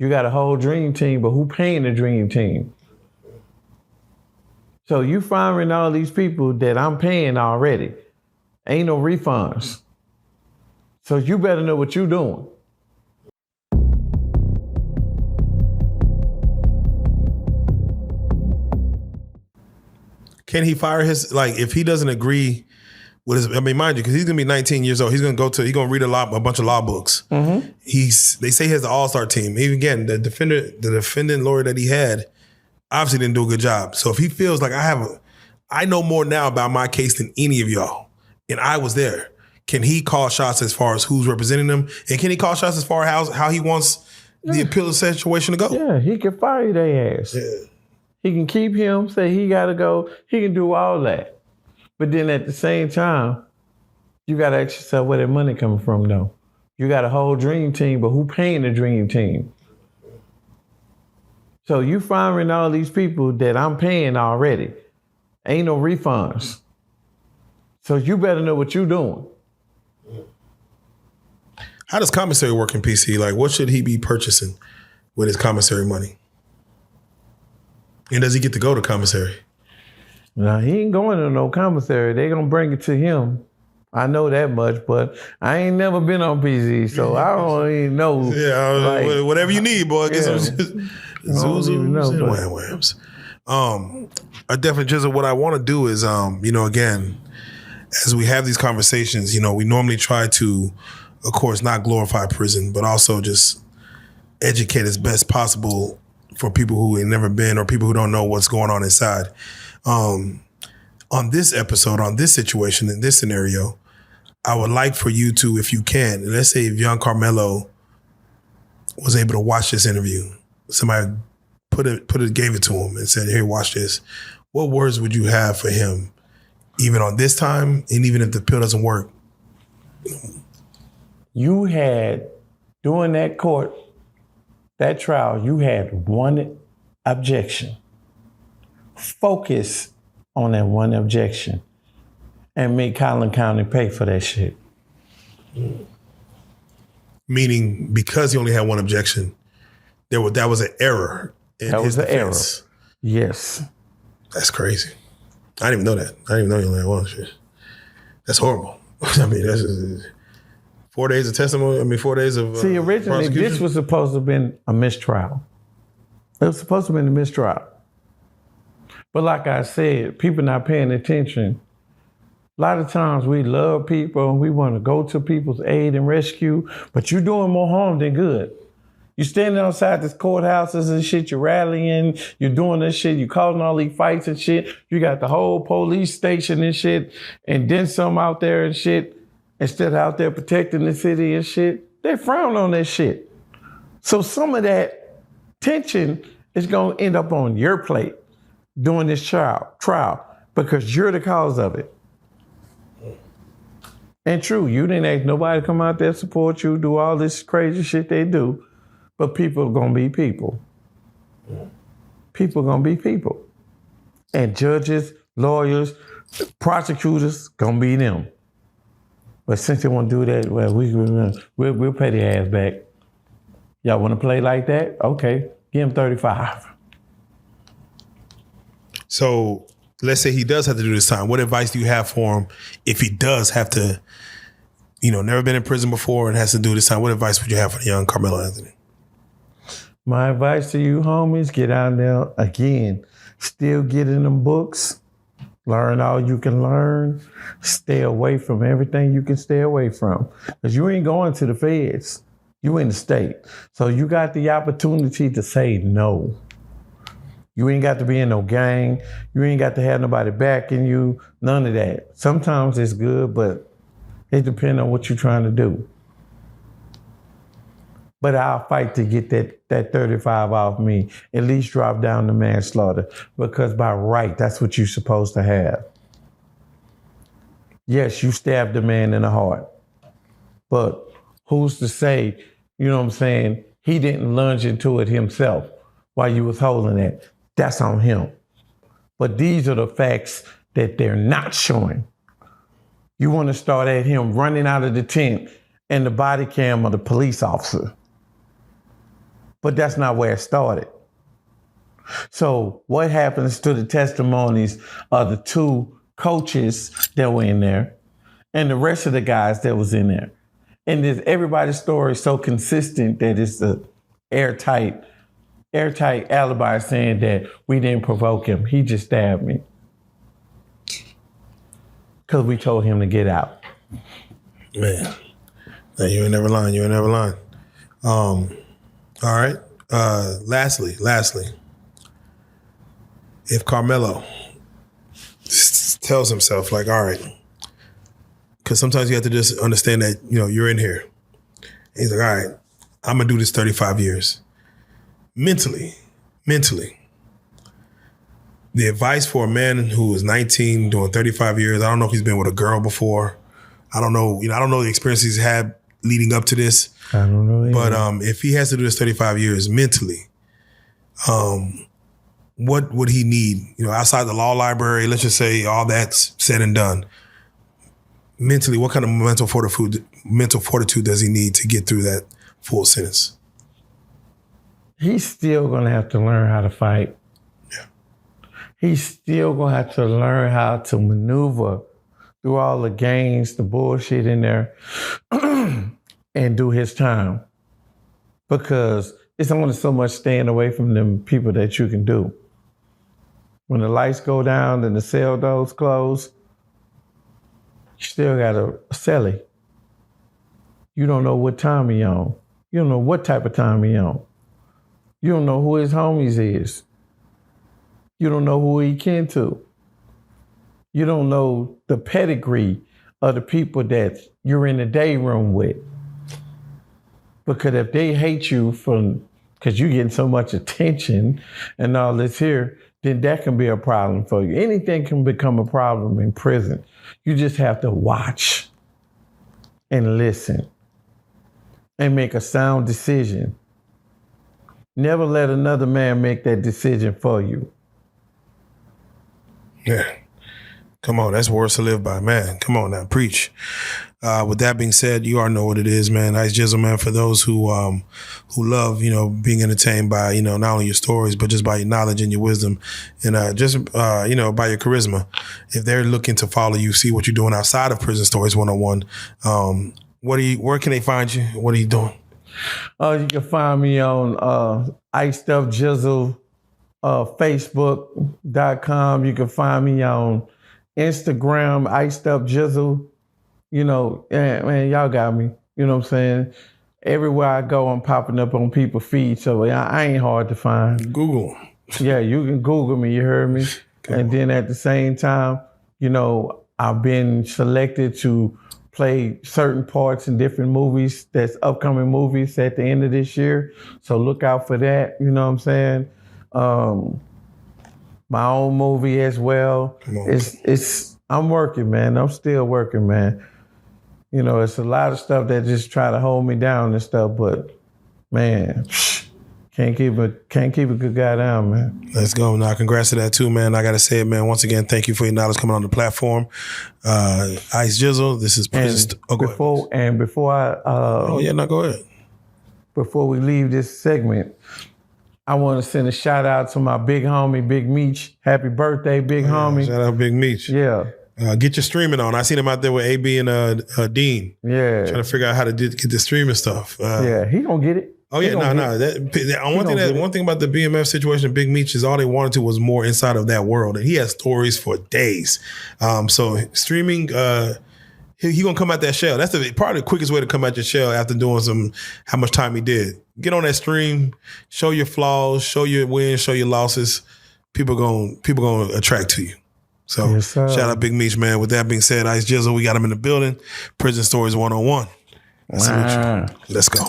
You got a whole dream team, but who paying the dream team? So you firing all these people that I'm paying already. Ain't no refunds. So you better know what you're doing. Can he fire his, like, if he doesn't agree with his, I mean, mind you, because he's going to be 19 years old. He's going to read a bunch of law books. Mm-hmm. They say he has the all-star team. Even again, the defendant lawyer that he had obviously didn't do a good job. So if he feels like I know more now about my case than any of y'all, and I was there, can he call shots as far as who's representing him? And can he call shots as far as how he wants the appeal situation to go? Yeah, he can fire their ass. Yeah. He can keep him, say he got to go. He can do all that. But then at the same time, you got to ask yourself where that money coming from, though. You got a whole dream team, but who paying the dream team? So you firing all these people that I'm paying already. Ain't no refunds. So you better know what you're doing. How does commissary work in PC? Like, what should he be purchasing with his commissary money? And does he get to go to commissary? No, he ain't going to no commissary. They gonna bring it to him. I know that much, but I ain't never been on PC, so I don't even know. Yeah, like, whatever you need, boy. Get some whams. I definitely just what I want to do is, again, as we have these conversations, we normally try to, of course, not glorify prison, but also just educate as best possible for people who have never been or people who don't know what's going on inside. On this episode, on this situation, in this scenario, I would like for you to, if you can, let's say if young Karmelo was able to watch this interview, somebody gave it to him and said, "Here, watch this." What words would you have for him, even on this time, and even if the pill doesn't work? You had, during that trial, you had one objection. Focus on that one objection and make Collin County pay for that shit. Meaning, because he only had one objection, that was an error in his defense. Error. Yes. That's crazy. I didn't even know that. I didn't even know he only had one shit. That's horrible. I mean, that's just 4 days of testimony. 4 days of See, originally, this was supposed to have been a mistrial. It was supposed to have been a mistrial. But like I said, people not paying attention. A lot of times we love people and we want to go to people's aid and rescue, but you're doing more harm than good. You're standing outside these courthouses and shit, you're rallying, you're doing this shit, you're causing all these fights and shit. You got the whole police station and shit, and then some out there and shit, instead of out there protecting the city and shit. They frown on that shit. So some of that tension is going to end up on your plate during this trial because you're the cause of it. And true, you didn't ask nobody to come out there support you, do all this crazy shit they do, but people are gonna be people. People are gonna be people. And judges, lawyers, prosecutors, gonna be them. But since they want to do that, well, we'll pay their ass back. Y'all want to play like that? Okay, give him 35. So let's say he does have to do this time. What advice do you have for him if he does have to, never been in prison before and has to do this time? What advice would you have for the young Karmelo Anthony? My advice to you, homies, get out there again. Still get in them books. Learn all you can learn. Stay away from everything you can stay away from. Because you ain't going to the feds. You in the state. So you got the opportunity to say no. You ain't got to be in no gang. You ain't got to have nobody backing you. None of that. Sometimes it's good, but it depends on what you're trying to do. But I'll fight to get that 35 off me. At least drop down to manslaughter. Because by right, that's what you're supposed to have. Yes, you stabbed a man in the heart. But who's to say, he didn't lunge into it himself while you was holding it. That's on him. But these are the facts that they're not showing. You want to start at him running out of the tent and the body cam of the police officer. But that's not where it started. So what happens to the testimonies of the 2 coaches that were in there and the rest of the guys that was in there? And everybody's story is so consistent that it's a airtight alibi saying that we didn't provoke him. He just stabbed me. Because we told him to get out. Man, you ain't never lying. You ain't never lying. All right. Lastly, if Karmelo tells himself, like, all right, because sometimes you have to just understand that, you're in here. He's like, all right, I'm going to do this 35 years. Mentally, the advice for a man who is 19 doing 35 years, I don't know if he's been with a girl before. I don't know. I don't know the experience he's had leading up to this. I don't know either. But if he has to do this 35 years mentally, what would he need? Outside the law library, let's just say all that's said and done. Mentally, what kind of mental fortitude does he need to get through that full sentence? He's still going to have to learn how to fight. Yeah. He's still going to have to learn how to maneuver through all the games, the bullshit in there, and do his time. Because it's only so much staying away from them people that you can do. When the lights go down and the cell doors close, you still got a celly. You don't know what time he on. You don't know what type of time he on. You don't know who his homies is. You don't know who he kin to. You don't know the pedigree of the people that you're in the day room with. Because if they hate you because you're getting so much attention and all this here, then that can be a problem for you. Anything can become a problem in prison. You just have to watch and listen and make a sound decision. Never let another man make that decision for you. Yeah. Come on, that's words to live by, man. Come on now, preach. With that being said, you already know what it is, man. Ice Jizzle, man, for those who love, being entertained by, not only your stories, but just by your knowledge and your wisdom and by your charisma. If they're looking to follow you, see what you're doing outside of Prison Stories 101, where can they find you? What are you doing? You can find me on Iced Up Jizzle, Facebook.com. You can find me on Instagram, Iced Up Jizzle. Man, y'all got me. You know what I'm saying? Everywhere I go, I'm popping up on people's feeds, so I ain't hard to find. Google. Yeah, you can Google me, you heard me? Then at the same time, I've been selected to play certain parts in different movies, that's upcoming movies at the end of this year. So look out for that, you know what I'm saying? My own movie as well. I'm working, man. I'm still working, man. It's a lot of stuff that just try to hold me down and stuff, but man, can't keep a good guy down, man. Let's go. Now, congrats to that too, man. I got to say it, man. Once again, thank you for your knowledge coming on the platform. Ice Jizzle, this is Before go ahead. Before we leave this segment, I want to send a shout out to my big homie, Big Meech. Happy birthday, big homie. Shout out Big Meech. Yeah. Get your streaming on. I seen him out there with AB and Dean. Yeah. Trying to figure out how to get the streaming stuff. Yeah, he gonna get it. Oh yeah, one thing about the BMF situation, Big Meech is all they wanted to was more inside of that world, and he has stories for days. So streaming, he gonna come out that shell. That's probably the quickest way to come out your shell after doing how much time he did. Get on that stream, show your flaws, show your wins, show your losses. People gonna attract to you. So yes, shout out Big Meech, man. With that being said, Ice Jizzle, we got him in the building. Prison Stories 101. Let's go.